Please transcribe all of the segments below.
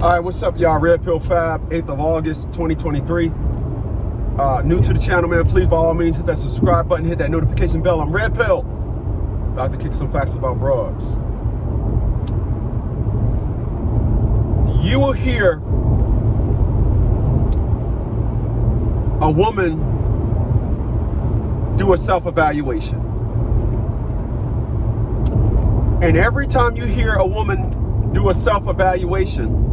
All right, what's up, y'all? Red Pill Fab, 8th of August, 2023. New to the channel, man. Please, by all means, hit that subscribe button, hit that notification bell. I'm Red Pill. About to kick some facts about broads. You will hear a woman do a self-evaluation. And every time you hear a woman do a self-evaluation,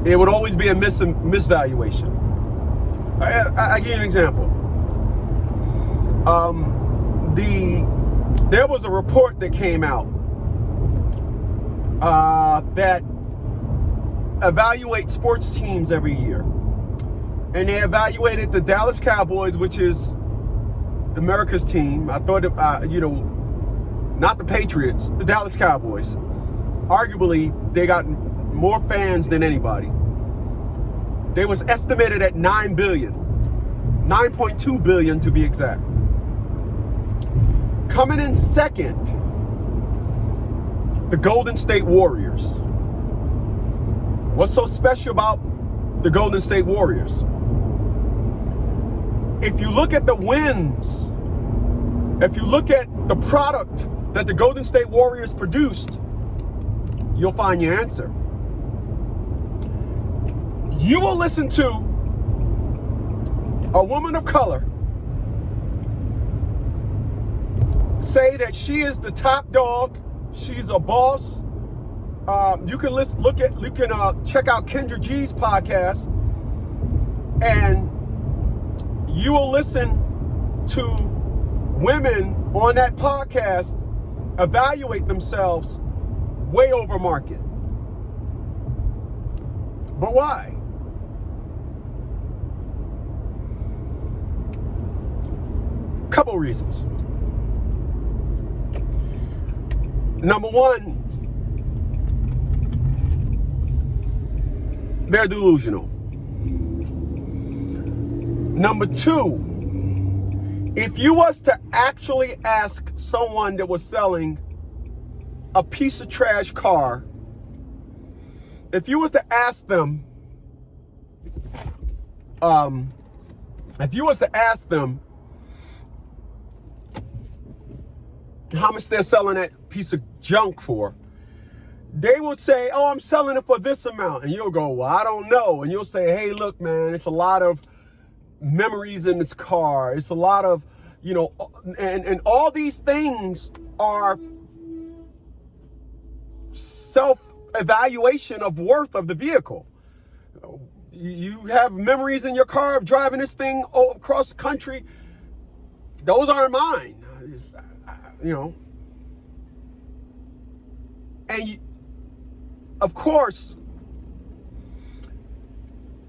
it would always be a misvaluation. I give you an example. There was a report that came out that evaluates sports teams every year. And they evaluated the Dallas Cowboys, which is America's team. I thought, not the Patriots, the Dallas Cowboys. Arguably, they got more fans than anybody. They was estimated at 9 billion. 9.2 billion to be exact. Coming in second, the Golden State Warriors. What's so special about the Golden State Warriors? If you look at the wins, if you look at the product that the Golden State Warriors produced, you'll find your answer. You will listen to a woman of color say that she is the top dog, she's a boss. You can check out Kendra G's podcast, and you will listen to women on that podcast evaluate themselves way over market. But why? Couple reasons. Number one, they're delusional. Number two, if you was to actually ask someone that was selling a piece of trash car, if you was to ask them, how much they're selling that piece of junk for, they would say, oh, I'm selling it for this amount. And you'll go, well, I don't know. And you'll say, hey, look, man, it's a lot of memories in this car. It's a lot of, and all these things are self-evaluation of worth of the vehicle. You have memories in your car of driving this thing across the country. Those aren't mine. And of course,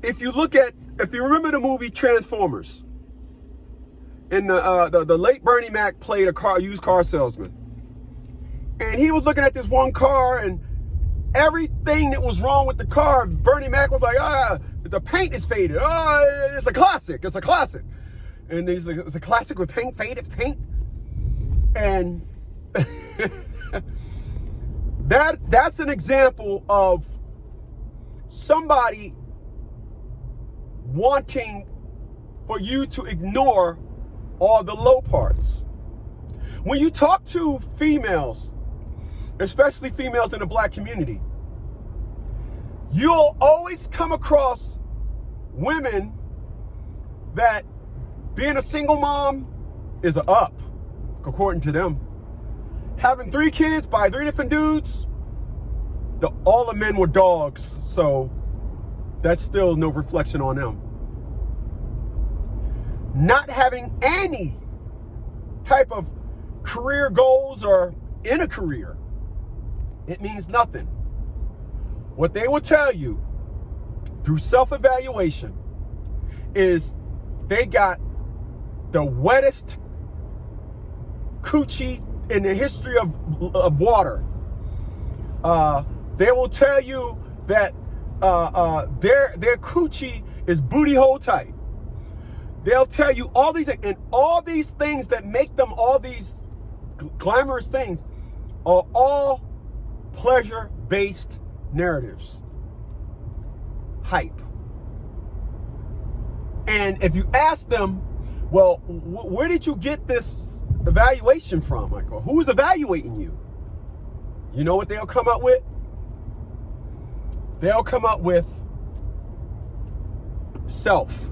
if you remember the movie Transformers, and the late Bernie Mac played a used car salesman, and he was looking at this one car, and everything that was wrong with the car, Bernie Mac was like, the paint is faded. It's a classic. And he's like, it's a classic with faded paint. And that's an example of somebody wanting for you to ignore all the low parts. When you talk to females, especially females in the black community, you'll always come across women that being a single mom is a up, according to them. Having 3 kids by 3 different dudes, all the men were dogs, so that's still no reflection on them. Not having any type of career goals or in a career, it means nothing. What they will tell you through self-evaluation is they got the wettest coochie in the history of water. They will tell you that their coochie is booty hole tight. They'll tell you all these things that make them all these glamorous things are all pleasure-based narratives. Hype. And if you ask them, well, where did you get this evaluation from, Michael? Who's evaluating you? You know what they'll come up with? They'll come up with self.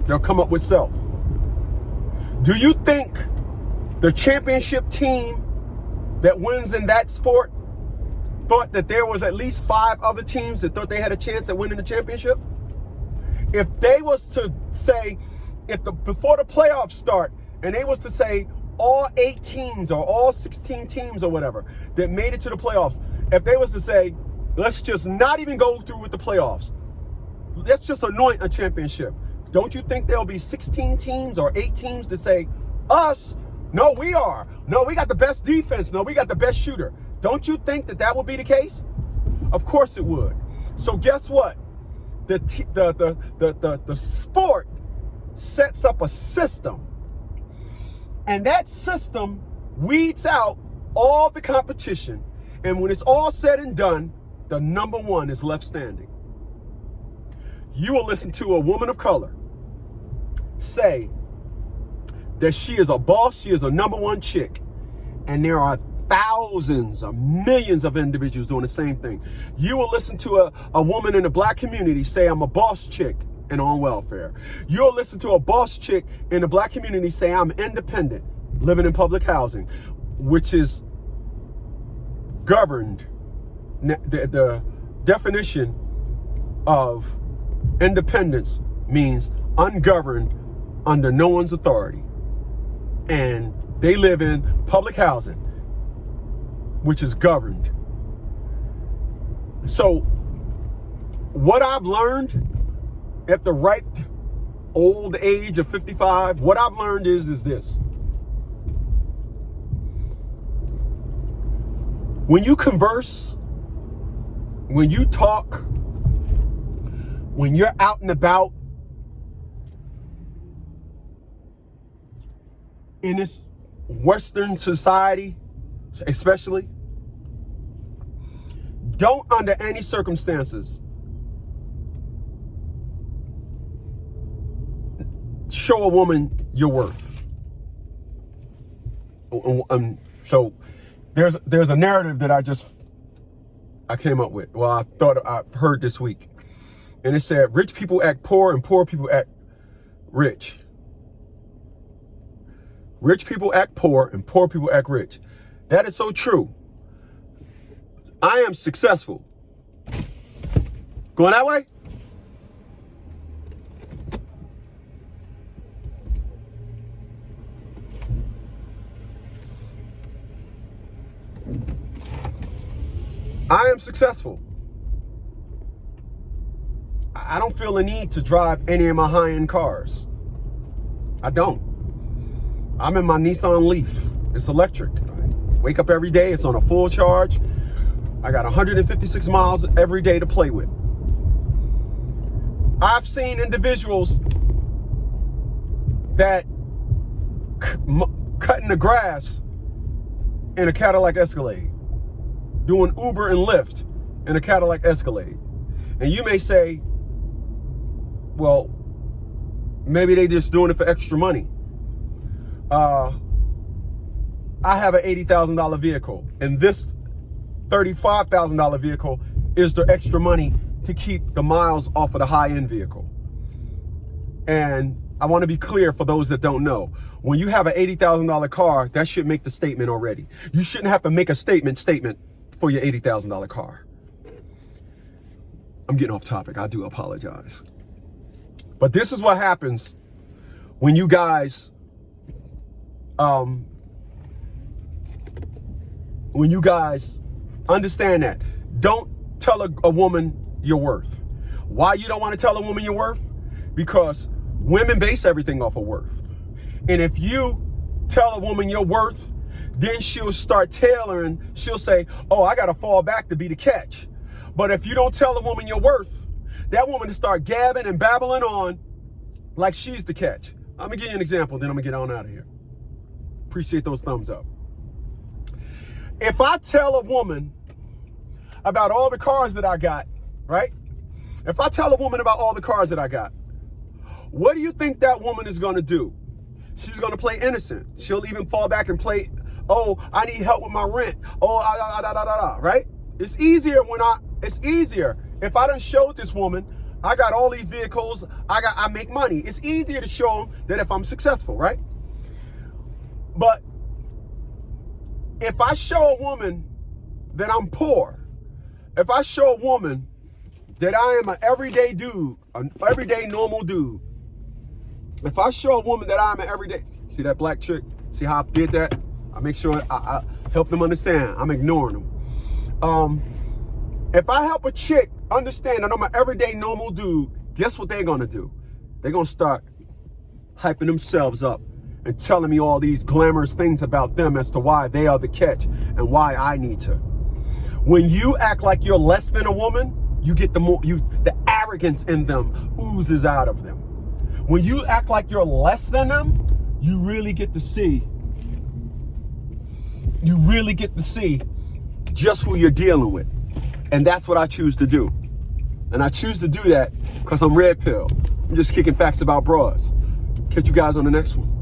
They'll come up with self. Do you think the championship team that wins in that sport thought that there was at least 5 other teams that thought they had a chance at winning the championship? If they was to say, before the playoffs start, and they was to say all 8 teams or all 16 teams or whatever that made it to the playoffs, if they was to say, let's just not even go through with the playoffs, let's just anoint a championship, don't you think there'll be 16 teams or 8 teams that say, us? No, we are. No, we got the best defense. No, we got the best shooter. Don't you think that would be the case? Of course it would. So guess what? The sport sets up a system, and that system weeds out all the competition, and when it's all said and done, the number one is left standing. You will listen to a woman of color say that she is a boss, she is a number one chick, and there are thousands or millions of individuals doing the same thing. You will listen to a woman in the black community say, I'm a boss chick and on welfare. You'll listen to a boss chick in the black community say, I'm independent, living in public housing, which is governed. The definition of independence means ungoverned, under no one's authority. And they live in public housing, which is governed. So what I've learned at the ripe old age of 55, what I've learned is this. When you converse, when you talk, when you're out and about in this Western society, especially, don't under any circumstances show a woman your worth. So there's a narrative that I came up with. Well, I thought I've heard this week, and it said rich people act poor and poor people act rich. Rich people act poor and poor people act rich. That is so true. I am successful. Going that way? I am successful. I don't feel a need to drive any of my high-end cars. I don't. I'm in my Nissan Leaf. It's electric. I wake up every day. It's on a full charge. I got 156 miles every day to play with. I've seen individuals that cutting the grass in a Cadillac Escalade, doing Uber and Lyft in a Cadillac Escalade. And you may say, well, maybe they just doing it for extra money. I have an $80,000 vehicle, and this $35,000 vehicle is the extra money to keep the miles off of the high-end vehicle. And I want to be clear for those that don't know. When you have an $80,000 car, that should make the statement already. You shouldn't have to make a statement for your $80,000 car. I'm getting off topic. I do apologize. But this is what happens when you guys understand that. Don't tell a woman your worth. Why you don't want to tell a woman your worth? Because women base everything off of worth. And if you tell a woman your worth, then she'll start tailoring. She'll say, oh, I got to fall back to be the catch. But if you don't tell a woman your worth, that woman will start gabbing and babbling on like she's the catch. I'm going to give you an example, then I'm going to get on out of here. Appreciate those thumbs up. If I tell a woman about all the cars that I got, right? If I tell a woman about all the cars that I got, what do you think that woman is going to do? She's going to play innocent. She'll even fall back and play, oh, I need help with my rent. Oh, right? It's easier if I done showed this woman I got all these vehicles, I make money. It's easier to show them that if I'm successful, right? But if I show a woman that I'm poor, if I show a woman that I am an everyday dude, an everyday normal dude, if I show a woman that I'm an everyday, see that black chick? See how I did that? I make sure I help them understand. I'm ignoring them. If I help a chick understand that I'm an everyday normal dude, guess what they're gonna do? They're gonna start hyping themselves up and telling me all these glamorous things about them as to why they are the catch and why I need to. When you act like you're less than a woman, you get the arrogance in them oozes out of them. When you act like you're less than them, you really get to see just who you're dealing with. And that's what I choose to do. And I choose to do that because I'm red pill. I'm just kicking facts about bras. Catch you guys on the next one.